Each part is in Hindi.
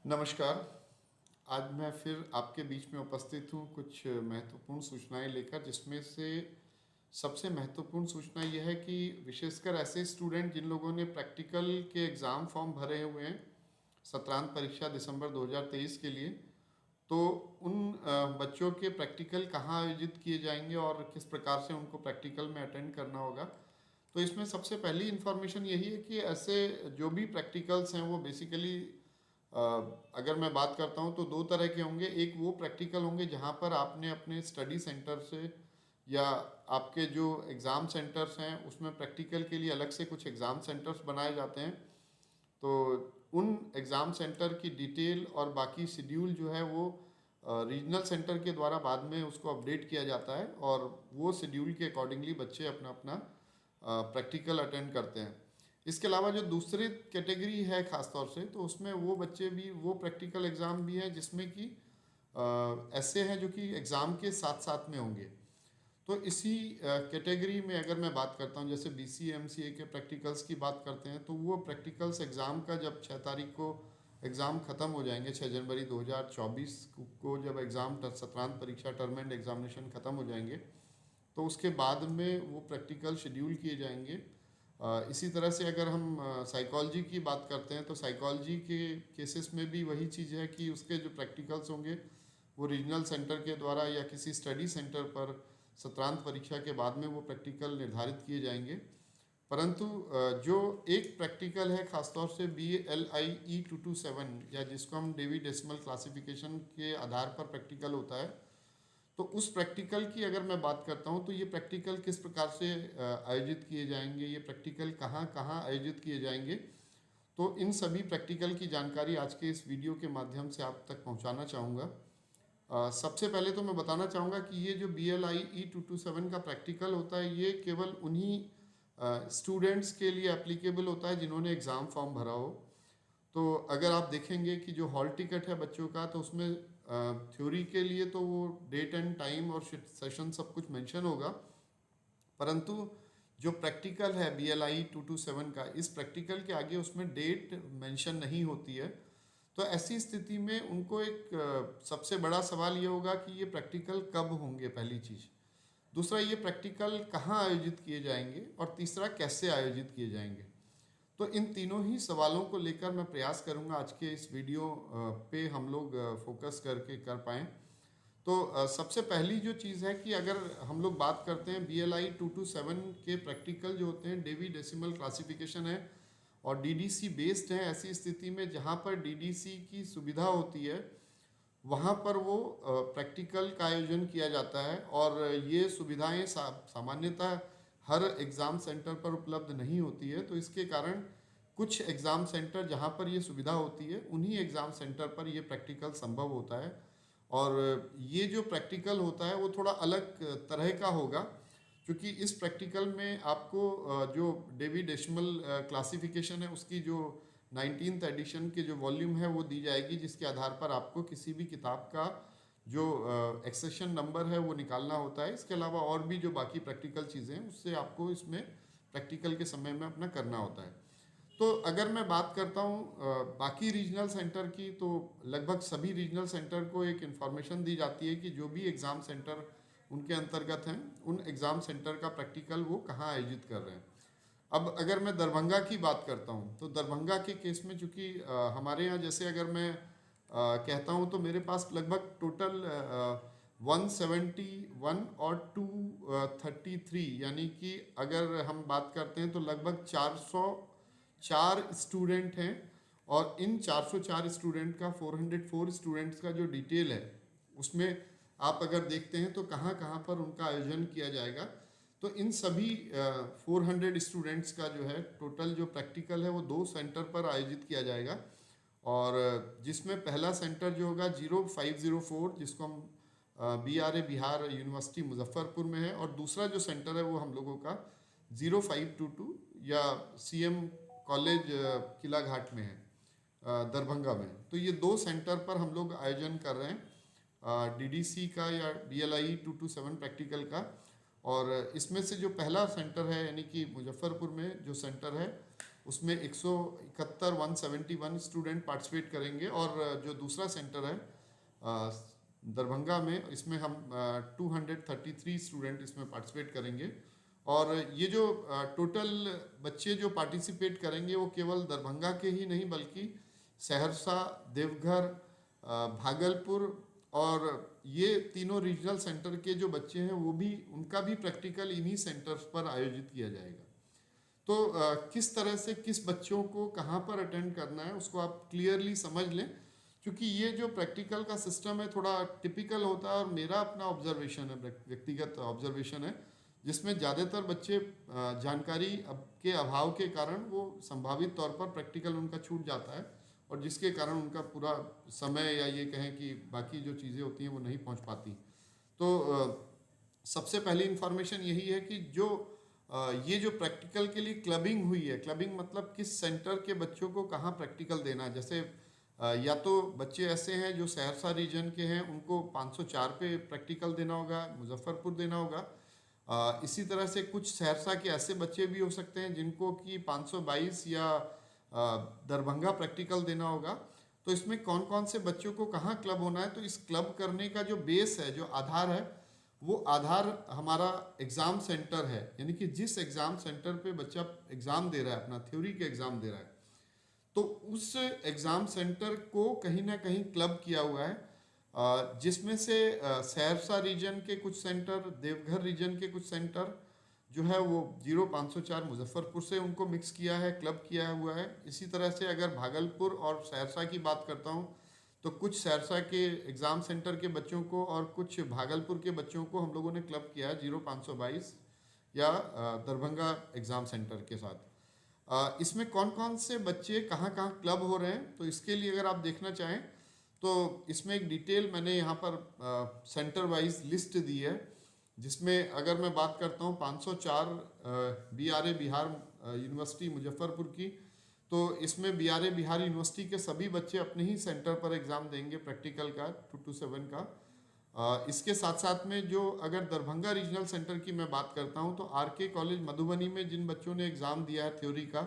नमस्कार। आज मैं फिर आपके बीच में उपस्थित हूँ कुछ महत्वपूर्ण सूचनाएं लेकर, जिसमें से सबसे महत्वपूर्ण सूचना यह है कि विशेषकर ऐसे स्टूडेंट जिन लोगों ने प्रैक्टिकल के एग्ज़ाम फॉर्म भरे हुए हैं सत्रांत परीक्षा दिसंबर 2023 के लिए, तो उन बच्चों के प्रैक्टिकल कहाँ आयोजित किए जाएंगे और किस प्रकार से उनको प्रैक्टिकल में अटेंड करना होगा। तो इसमें सबसे पहली इन्फॉर्मेशन यही है कि ऐसे जो भी प्रैक्टिकल्स हैं वो बेसिकली, अगर मैं बात करता हूँ तो दो तरह के होंगे। एक वो प्रैक्टिकल होंगे जहाँ पर आपने अपने स्टडी सेंटर से या आपके जो एग्ज़ाम सेंटर्स हैं उसमें प्रैक्टिकल के लिए अलग से कुछ एग्ज़ाम सेंटर्स बनाए जाते हैं। तो उन एग्ज़ाम सेंटर की डिटेल और बाकी शेड्यूल जो है वो रीजनल सेंटर के द्वारा बाद में उसको अपडेट किया जाता है और वो शेड्यूल के अकॉर्डिंगली बच्चे अपना अपना प्रैक्टिकल अटेंड करते हैं। इसके अलावा जो दूसरी कैटेगरी है ख़ास तौर से, तो उसमें वो बच्चे भी वो प्रैक्टिकल एग्ज़ाम भी हैं जिसमें कि ऐसे हैं जो कि एग्ज़ाम के साथ साथ में होंगे। तो इसी कैटेगरी में अगर मैं बात करता हूँ, जैसे BCA MCA के प्रैक्टिकल्स की बात करते हैं, तो वो प्रैक्टिकल्स एग्ज़ाम का जब 6 तारीख को एग्ज़ाम ख़त्म हो जाएंगे, 6 जनवरी 2024 को जब एग्ज़ाम सत्रांत परीक्षा टर्म एंड एग्जामिनेशन ख़त्म हो जाएंगे, तो उसके बाद में वो प्रैक्टिकल शेड्यूल किए जाएंगे। इसी तरह से अगर हम साइकोलॉजी की बात करते हैं, तो साइकोलॉजी के केसेस में भी वही चीज़ है कि उसके जो प्रैक्टिकल्स होंगे वो रीजनल सेंटर के द्वारा या किसी स्टडी सेंटर पर सत्रांत परीक्षा के बाद में वो प्रैक्टिकल निर्धारित किए जाएंगे। परंतु जो एक प्रैक्टिकल है खासतौर से BLI E 227, या जिसको हम डेवी डेसिमल क्लासिफिकेशन के आधार पर प्रैक्टिकल होता है, तो उस प्रैक्टिकल की अगर मैं बात करता हूँ तो ये प्रैक्टिकल किस प्रकार से आयोजित किए जाएंगे, ये प्रैक्टिकल कहाँ कहाँ आयोजित किए जाएंगे, तो इन सभी प्रैक्टिकल की जानकारी आज के इस वीडियो के माध्यम से आप तक पहुँचाना चाहूँगा। सबसे पहले तो मैं बताना चाहूँगा कि ये जो BLI E 227 का प्रैक्टिकल होता है, ये केवल उन्हीं स्टूडेंट्स के लिए एप्लीकेबल होता है जिन्होंने एग्ज़ाम फॉर्म भरा हो। तो अगर आप देखेंगे कि जो हॉल टिकट है बच्चों का, तो उसमें थ्योरी के लिए तो वो डेट एंड टाइम और सेशन सब कुछ मेंशन होगा, परंतु जो प्रैक्टिकल है BLI 227 का, इस प्रैक्टिकल के आगे उसमें डेट मेंशन नहीं होती है। तो ऐसी स्थिति में उनको एक सबसे बड़ा सवाल ये होगा कि ये प्रैक्टिकल कब होंगे, पहली चीज़। दूसरा, ये प्रैक्टिकल कहाँ आयोजित किए जाएंगे, और तीसरा, कैसे आयोजित किए जाएंगे। तो इन तीनों ही सवालों को लेकर मैं प्रयास करूंगा आज के इस वीडियो पे हम लोग फोकस करके कर पाएँ। तो सबसे पहली जो चीज़ है कि अगर हम लोग बात करते हैं BLI 227 के प्रैक्टिकल जो होते हैं, डेवी डेसिमल क्लासिफिकेशन है और DDC बेस्ड है। ऐसी स्थिति में जहाँ पर DDC की सुविधा होती है वहाँ पर वो प्रैक्टिकल का आयोजन किया जाता है, और ये सुविधाएं सामान्यतः हर एग्ज़ाम सेंटर पर उपलब्ध नहीं होती है। तो इसके कारण कुछ एग्ज़ाम सेंटर जहाँ पर ये सुविधा होती है उन्हीं एग्ज़ाम सेंटर पर ये प्रैक्टिकल संभव होता है। और ये जो प्रैक्टिकल होता है वो थोड़ा अलग तरह का होगा, क्योंकि इस प्रैक्टिकल में आपको जो डेवी डेसिमल क्लासिफिकेशन है उसकी जो 19th एडिशन के जो वॉल्यूम है वो दी जाएगी, जिसके आधार पर आपको किसी भी किताब का जो एक्सेशन नंबर है वो निकालना होता है। इसके अलावा और भी जो बाकी प्रैक्टिकल चीज़ें हैं उससे आपको इसमें प्रैक्टिकल के समय में अपना करना होता है। तो अगर मैं बात करता हूँ बाकी रीजनल सेंटर की, तो लगभग सभी रीजनल सेंटर को एक इन्फॉर्मेशन दी जाती है कि जो भी एग्ज़ाम सेंटर उनके अंतर्गत हैं, उन एग्ज़ाम सेंटर का प्रैक्टिकल वो कहाँ आयोजित कर रहे हैं। अब अगर मैं दरभंगा की बात करता हूँ, तो दरभंगा के केस में चूँकि हमारे यहाँ, जैसे अगर मैं कहता हूँ तो मेरे पास लगभग टोटल 171 और 233, यानी कि अगर हम बात करते हैं तो लगभग 404 स्टूडेंट हैं। और इन 404 स्टूडेंट का 404 स्टूडेंट्स का जो डिटेल है उसमें आप अगर देखते हैं तो कहाँ कहाँ पर उनका आयोजन किया जाएगा। तो इन सभी 400 स्टूडेंट्स का जो है टोटल जो प्रैक्टिकल है वो 2 सेंटर पर आयोजित किया जाएगा। और जिसमें पहला सेंटर जो होगा 0504, जिसको हम BRA बिहार यूनिवर्सिटी मुजफ्फरपुर में है, और दूसरा जो सेंटर है वो हम लोगों का 0522 या CM कॉलेज किला घाट में है, दरभंगा में। तो ये 2 सेंटर पर हम लोग आयोजन कर रहे हैं DDC का या BLI 227 प्रैक्टिकल का। और इसमें से जो पहला सेंटर है यानी कि मुजफ्फरपुर में जो सेंटर है उसमें 171 171 स्टूडेंट पार्टिसिपेट करेंगे। और जो दूसरा सेंटर है दरभंगा में, इसमें हम 233 स्टूडेंट इसमें पार्टिसिपेट करेंगे। और ये जो टोटल बच्चे जो पार्टिसिपेट करेंगे वो केवल दरभंगा के ही नहीं बल्कि सहरसा, देवघर, भागलपुर और ये तीनों रीजनल सेंटर के जो बच्चे हैं वो भी, उनका भी प्रैक्टिकल इन्हीं सेंटर्स पर आयोजित किया जाएगा। तो किस तरह से किस बच्चों को कहाँ पर अटेंड करना है उसको आप क्लियरली समझ लें, क्योंकि ये जो प्रैक्टिकल का सिस्टम है थोड़ा टिपिकल होता है और मेरा अपना ऑब्जर्वेशन है, व्यक्तिगत ऑब्जर्वेशन है, जिसमें ज़्यादातर बच्चे जानकारी के अभाव के कारण वो संभावित तौर पर प्रैक्टिकल उनका छूट जाता है और जिसके कारण उनका पूरा समय या ये कहें कि बाकी जो चीज़ें होती हैं वो नहीं पहुंच पाती। तो सबसे पहली इन्फॉर्मेशन यही है कि जो ये जो प्रैक्टिकल के लिए क्लबिंग हुई है, क्लबिंग मतलब किस सेंटर के बच्चों को कहाँ प्रैक्टिकल देना है। जैसे या तो बच्चे ऐसे हैं जो सहरसा रीजन के हैं, उनको 504 पे प्रैक्टिकल देना होगा, मुजफ्फरपुर देना होगा। इसी तरह से कुछ सहरसा के ऐसे बच्चे भी हो सकते हैं जिनको कि 522 या दरभंगा प्रैक्टिकल देना होगा। तो इसमें कौन कौन से बच्चों को कहाँ क्लब होना है, तो इस क्लब करने का जो बेस है, जो आधार है, वो आधार हमारा एग्ज़ाम सेंटर है। यानी कि जिस एग्ज़ाम सेंटर पे बच्चा एग्ज़ाम दे रहा है, अपना थ्योरी के एग्ज़ाम दे रहा है, तो उस एग्ज़ाम सेंटर को कहीं ना कहीं क्लब किया हुआ है, जिसमें से सहरसा रीजन के कुछ सेंटर, देवघर रीजन के कुछ सेंटर जो है वो 0504 मुजफ्फरपुर से उनको मिक्स किया है, क्लब किया हुआ है। इसी तरह से अगर भागलपुर और सहरसा की बात करता हूँ तो कुछ सहरसा के एग्ज़ाम सेंटर के बच्चों को और कुछ भागलपुर के बच्चों को हम लोगों ने क्लब किया है 0522 या दरभंगा एग्ज़ाम सेंटर के साथ। इसमें कौन कौन से बच्चे कहाँ कहाँ क्लब हो रहे हैं, तो इसके लिए अगर आप देखना चाहें तो इसमें एक डिटेल मैंने यहाँ पर सेंटर वाइज लिस्ट दी है, जिसमें अगर मैं बात करता हूँ 504 BRA बिहार यूनिवर्सिटी मुजफ्फरपुर की, तो इसमें BRA बिहार यूनिवर्सिटी के सभी बच्चे अपने ही सेंटर पर एग्ज़ाम देंगे प्रैक्टिकल का 227 का। इसके साथ साथ में जो अगर दरभंगा रीजनल सेंटर की मैं बात करता हूँ तो RK कॉलेज मधुबनी में जिन बच्चों ने एग्ज़ाम दिया है थ्योरी का,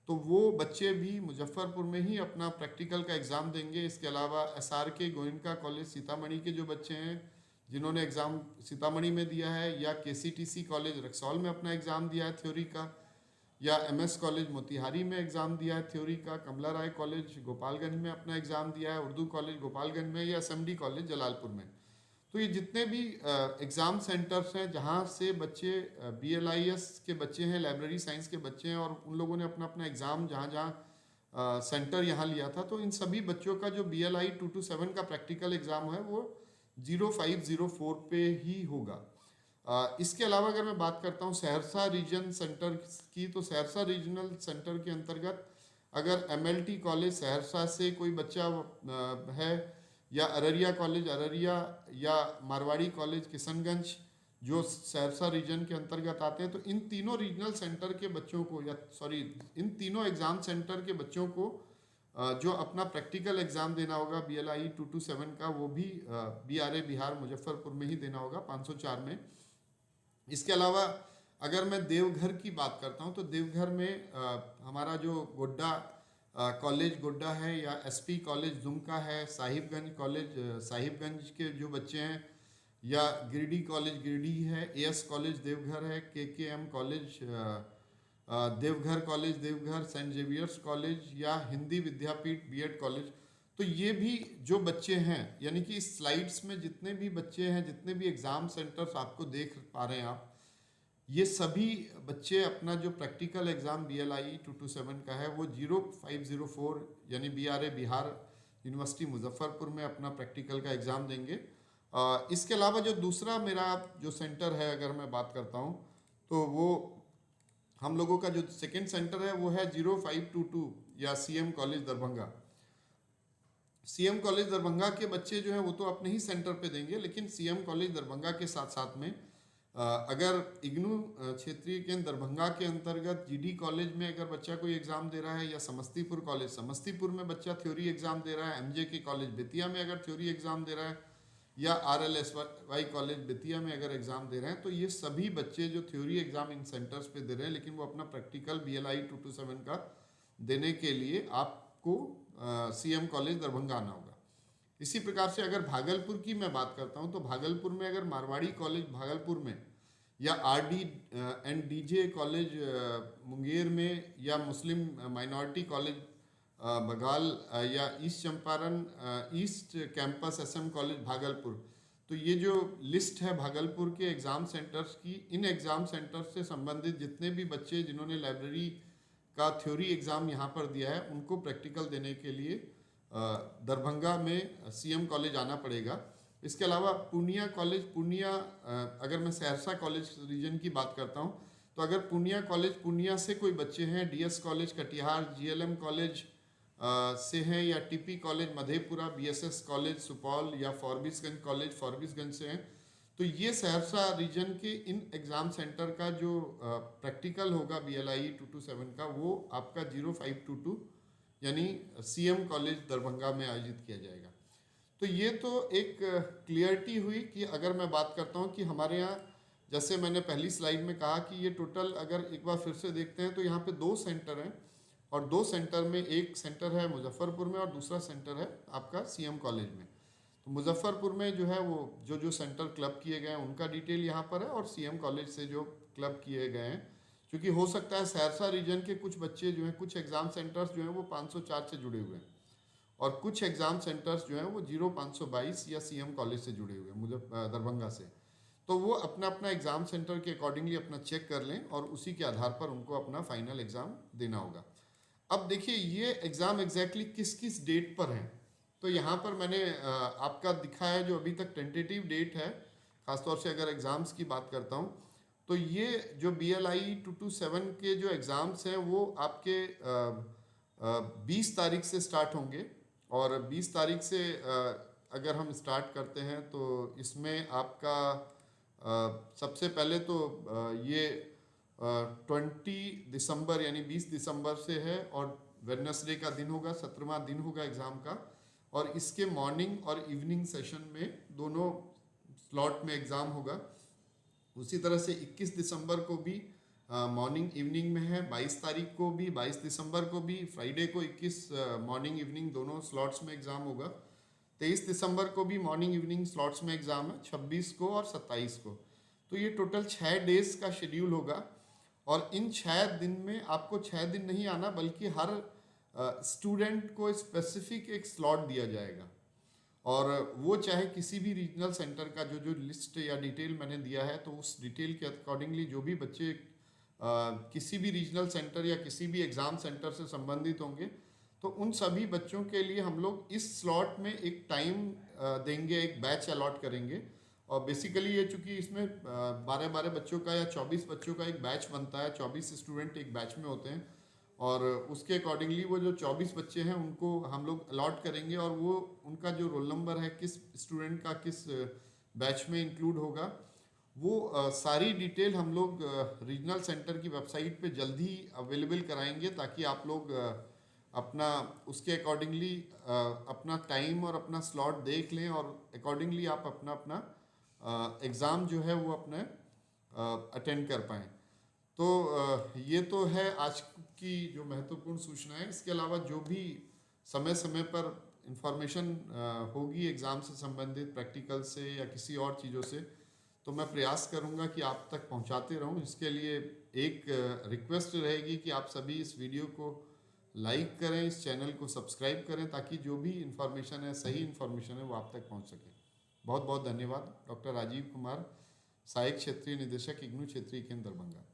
तो वो बच्चे भी मुजफ्फरपुर में ही अपना प्रैक्टिकल का एग्ज़ाम देंगे। इसके अलावा SRK गोयनका कॉलेज सीतामढ़ी के जो बच्चे हैं जिन्होंने एग्ज़ाम सीतामढ़ी में दिया है, या KCTC कॉलेज रक्सौल में अपना एग्ज़ाम दिया है थ्योरी का, या MS कॉलेज मोतिहारी में एग्ज़ाम दिया है थ्योरी का, कमला राय कॉलेज गोपालगंज में अपना एग्ज़ाम दिया है, उर्दू कॉलेज गोपालगंज में, या SMD कॉलेज जलालपुर में। तो ये जितने भी एग्ज़ाम सेंटर्स हैं जहाँ से बच्चे BLIS के बच्चे हैं, लाइब्रेरी साइंस के बच्चे हैं, और उन लोगों ने अपना अपना एग्ज़ाम जहाँ जहाँ सेंटर यहाँ लिया था, तो इन सभी बच्चों का जो BLI 227 का प्रैक्टिकल एग्ज़ाम है वो 0504 पे ही होगा। इसके अलावा अगर मैं बात करता हूँ सहरसा रीजन सेंटर की, तो सहरसा रीजनल सेंटर के अंतर्गत अगर MLT कॉलेज सहरसा से कोई बच्चा है, या अररिया कॉलेज अररिया, या मारवाड़ी कॉलेज किशनगंज जो सहरसा रीजन के अंतर्गत आते हैं, तो इन तीनों रीजनल सेंटर के बच्चों को, या सॉरी इन तीनों एग्ज़ाम सेंटर के बच्चों को जो अपना प्रैक्टिकल एग्ज़ाम देना होगा BLI 227 का, वो भी BRA बिहार मुजफ्फरपुर में ही देना होगा 504 में। इसके अलावा अगर मैं देवघर की बात करता हूँ तो देवघर में हमारा जो गोड्डा कॉलेज गोड्डा है, या SP कॉलेज दुमका है, साहिबगंज कॉलेज साहिबगंज के जो बच्चे हैं, या गिरिडीह कॉलेज गिरिडीह है, AS कॉलेज देवघर है, KKM college Deoghar college Deoghar, saint Xavier's college, या हिंदी विद्यापीठ BEd कॉलेज। तो ये भी जो बच्चे हैं, यानी कि इस स्लाइड्स में जितने भी बच्चे हैं, जितने भी एग्ज़ाम सेंटर्स आपको देख पा रहे हैं आप, ये सभी बच्चे अपना जो प्रैक्टिकल एग्ज़ाम BLI 227 का है वो 0504 यानी BRA बिहार यूनिवर्सिटी मुजफ्फरपुर में अपना प्रैक्टिकल का एग्ज़ाम देंगे। इसके अलावा जो दूसरा मेरा जो सेंटर है अगर मैं बात करता हूँ, तो वो हम लोगों का जो सेकेंड सेंटर है वो है 0522 या CM college Darbhanga. CM college Darbhanga के बच्चे जो हैं वो तो अपने ही सेंटर पे देंगे, लेकिन CM कॉलेज दरभंगा के साथ साथ में अगर इग्नू क्षेत्रीय केंद्र दरभंगा के अंतर्गत GD कॉलेज में अगर बच्चा कोई एग्ज़ाम दे रहा है, या समस्तीपुर कॉलेज समस्तीपुर में बच्चा थ्योरी एग्ज़ाम दे रहा है, MJK कॉलेज बेतिया में अगर थ्योरी एग्ज़ाम दे रहा है, या RLSY कॉलेज बेतिया में अगर एग्ज़ाम दे रहे हैं, तो ये सभी बच्चे जो थ्योरी एग्ज़ाम इन सेंटर्स पे दे रहे हैं, लेकिन वो अपना प्रैक्टिकल BLI 227 का देने के लिए आपको CM कॉलेज दरभंगा आना होगा। इसी प्रकार से अगर भागलपुर की मैं बात करता हूँ, तो भागलपुर में अगर मारवाड़ी कॉलेज भागलपुर में, या RD&DJ कॉलेज मुंगेर में, या मुस्लिम माइनॉरिटी कॉलेज बघाल, या east Champaran east campus SM college Bhagalpur, तो ये जो लिस्ट है भागलपुर के एग्ज़ाम सेंटर्स की, इन एग्ज़ाम सेंटर्स से संबंधित जितने भी बच्चे जिन्होंने लाइब्रेरी का थ्योरी एग्ज़ाम यहाँ पर दिया है, उनको प्रैक्टिकल देने के लिए दरभंगा में CM कॉलेज आना पड़ेगा। इसके अलावा पूर्णिया कॉलेज, पूर्णिया अगर मैं सहरसा कॉलेज रीजन की बात करता हूँ, तो अगर पूर्णिया कॉलेज, पूर्णिया से कोई बच्चे हैं, DS college Katihar, GLM college से हैं, या TP college Madhepura, BSS college Supaul, या फॉरबिसगंज कॉलेज फॉरबिसगंज से हैं, तो ये सहरसा रीजन के इन एग्ज़ाम सेंटर का जो प्रैक्टिकल होगा BLI 227 का, वो आपका 0522 यानी CM कॉलेज दरभंगा में आयोजित किया जाएगा। तो ये तो एक क्लियरिटी हुई कि अगर मैं बात करता हूँ कि हमारे यहाँ, जैसे मैंने पहली स्लाइड में कहा कि ये टोटल अगर एक बार फिर से देखते हैं, तो यहाँ पे 2 सेंटर हैं, और 2 सेंटर में एक सेंटर है मुजफ्फरपुर में और दूसरा सेंटर है आपका CM कॉलेज में। तो मुजफ्फरपुर में जो है वो जो सेंटर क्लब किए गए हैं उनका डिटेल यहाँ पर है, और CM कॉलेज से जो क्लब किए गए हैं, क्योंकि हो सकता है सहरसा रीजन के कुछ बच्चे जो हैं, कुछ एग्ज़ाम सेंटर्स जो हैं वो 504 से जुड़े हुए हैं, और कुछ एग्ज़ाम सेंटर्स जो हैं वो 0522 या CM कॉलेज से जुड़े हुए हैं, मुझे दरभंगा से। तो वो अपना अपना एग्ज़ाम सेंटर के अकॉर्डिंगली अपना चेक कर लें, और उसी के आधार पर उनको अपना फाइनल एग्ज़ाम देना होगा। अब देखिए ये एग्ज़ाम एग्जैक्टली किस किस डेट पर है, तो यहाँ पर मैंने आपका दिखाया है जो अभी तक टेंटेटिव डेट है, ख़ासतौर से अगर एग्ज़ाम्स की बात करता हूँ, तो ये जो BLI 227 के जो एग्ज़ाम्स हैं वो आपके 20 तारीख से स्टार्ट होंगे, और 20 तारीख से अगर हम स्टार्ट करते हैं, तो इसमें आपका सबसे पहले तो ये 20 दिसंबर यानी 20 दिसंबर से है, और वेडनेसडे का दिन होगा, 17वां दिन होगा एग्ज़ाम का, और इसके मॉर्निंग और इवनिंग सेशन में दोनों स्लॉट में एग्ज़ाम होगा। उसी तरह से 21 दिसंबर को भी मॉर्निंग इवनिंग में है, 22 तारीख को भी, 22 दिसंबर को भी, फ्राइडे को 21 मॉर्निंग इवनिंग दोनों स्लॉट्स में एग्ज़ाम होगा। 23 दिसंबर को भी मॉर्निंग इवनिंग स्लॉट्स में एग्ज़ाम है, 26 को और 27 को। तो ये टोटल 6 डेज़ का शेड्यूल होगा, और इन 6 दिन में आपको 6 दिन नहीं आना, बल्कि हर स्टूडेंट को स्पेसिफिक एक स्लॉट दिया जाएगा, और वो चाहे किसी भी रीजनल सेंटर का जो लिस्ट या डिटेल मैंने दिया है, तो उस डिटेल के अकॉर्डिंगली जो भी बच्चे किसी भी रीजनल सेंटर या किसी भी एग्ज़ाम सेंटर से संबंधित होंगे, तो उन सभी बच्चों के लिए हम लोग इस स्लॉट में एक टाइम देंगे, एक बैच अलॉट करेंगे। और बेसिकली ये चूँकि इसमें 12-12 बच्चों का या 24 बच्चों का एक बैच बनता है, 24 स्टूडेंट एक बैच में होते हैं, और उसके अकॉर्डिंगली वो जो 24 बच्चे हैं उनको हम लोग अलॉट करेंगे, और वो उनका जो रोल नंबर है किस स्टूडेंट का किस बैच में इंक्लूड होगा, वो सारी डिटेल हम लोग रीजनल सेंटर की वेबसाइट पे जल्द ही अवेलेबल कराएंगे, ताकि आप लोग अपना उसके अकॉर्डिंगली अपना टाइम और अपना स्लॉट देख लें, और अकॉर्डिंगली आप अपना अपना एग्ज़ाम जो है वो अपने अटेंड कर पाएँ। तो ये तो है आज की जो महत्वपूर्ण सूचना है। इसके अलावा जो भी समय समय पर इंफॉर्मेशन होगी एग्ज़ाम से संबंधित, प्रैक्टिकल से या किसी और चीज़ों से, तो मैं प्रयास करूंगा कि आप तक पहुंचाते रहूं। इसके लिए एक रिक्वेस्ट रहेगी कि आप सभी इस वीडियो को लाइक करें, इस चैनल को सब्सक्राइब करें, ताकि जो भी इंफॉर्मेशन है, सही इंफॉर्मेशन है, वो आप तक पहुंच सके। बहुत बहुत धन्यवाद। डॉक्टर राजीव कुमार, सहायक क्षेत्रीय निदेशक, इग्नू क्षेत्रीय केंद्र दरभंगा।